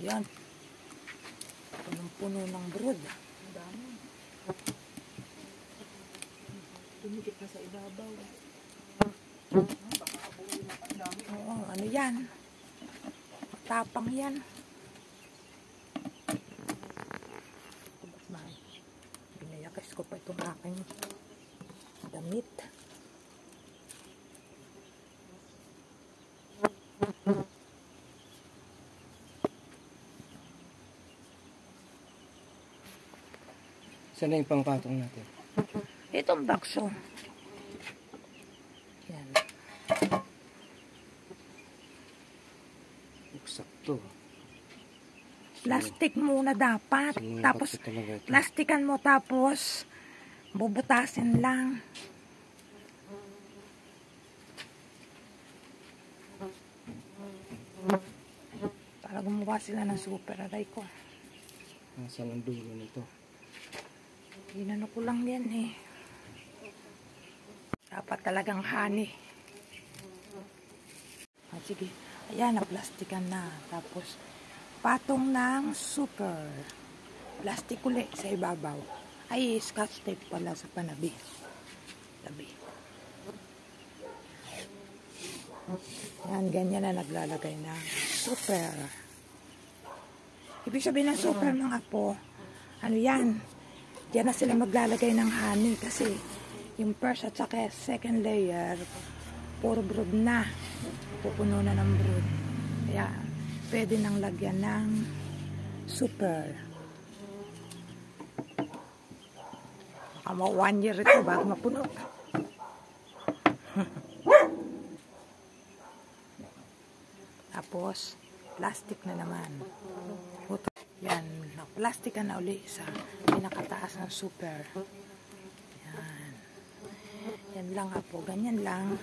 Yan. Punong-puno ng brood. Ang dami. Tumikit na sa ibabaw. Baka abuhin na ang dami. Oo, ano yan? Matapang yan. Binayakis ko pa itong aking damit. Saan na yung pangpatong natin? Itong bakso. Yan. Eksakto. Plastic muna dapat. Tapos, plastikan mo tapos bubutasin lang. Para gumawa sila ng super. Aray ko. Nasaan ang dulo nito? Ginano ko lang yan eh. Dapat talagang honey. Sige. Ayan, na-plastikan na. Tapos, patong ng super. Plastic ulit sa ibabaw. Ay, scotch tape pala sa panabi. Tabi. Yan, ganyan na naglalagay ng super. Ibig sabihin ng super, mga po, ano yan? Diyan na sila maglalagay ng honey kasi yung first at saka second layer, puro brood na. Pupuno na ng brood. Kaya, pwede nang lagyan ng super. Baka mo 1 year ito bago mapuno. Tapos, plastic na naman. Yan, plastic na uli sa pinakataas ng super. Yan. Yan lang po, ganyan lang.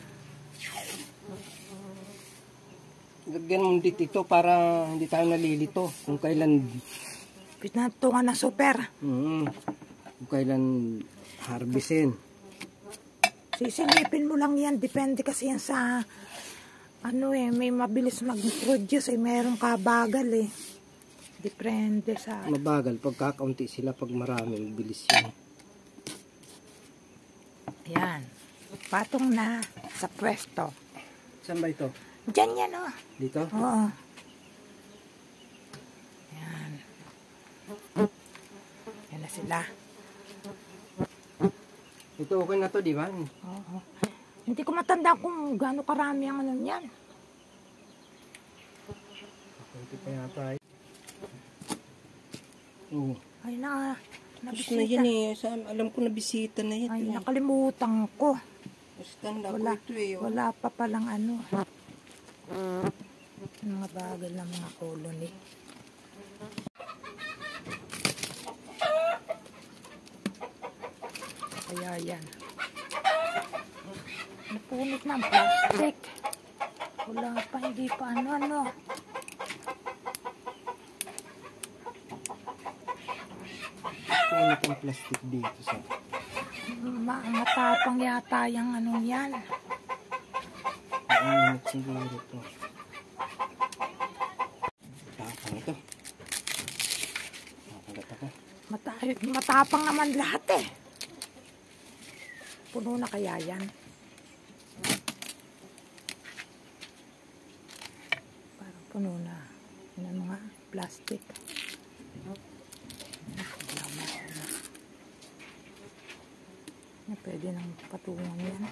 Lagyan mo dito para hindi tayo nalilito kung kailan Pinatungan ng super. Kung kailan harvestin. Sisilipin mo lang yan, depende kasi yan sa ano eh, may mabilis mag-produce eh, mayroong kabagal eh. Depende sa... Mabagal pag kakaunti sila, pag marami, bilis yan. Ayan. Patong na sa pwesto. Saan ba ito? Diyan yan oh. Dito? Oo. Ayan. Yan na sila. Ito okay na to, di ba? Oo. Hindi ko matanda kung gaano karami ang ano yan. Ito pa yata eh. Oo. Ay na, Tapos na yan eh. Alam ko na bisita na yan. Ay, nakalimutan ko. Stand up Wala, ito eh. wala pa palang ano. Mga bagal ng mga colony. Kaya yan. Napunit ng plastic. Wala pa, hindi pa ano. Punit ang plastic dito sa... Matapang yata yung ano yan. Mainit siguro ito. Tapang ito. Makagat ako. Matapang naman lahat eh. Puno na kaya yan. Parang puno na. Yan ang mga plastic. Pwede nang patungan yan.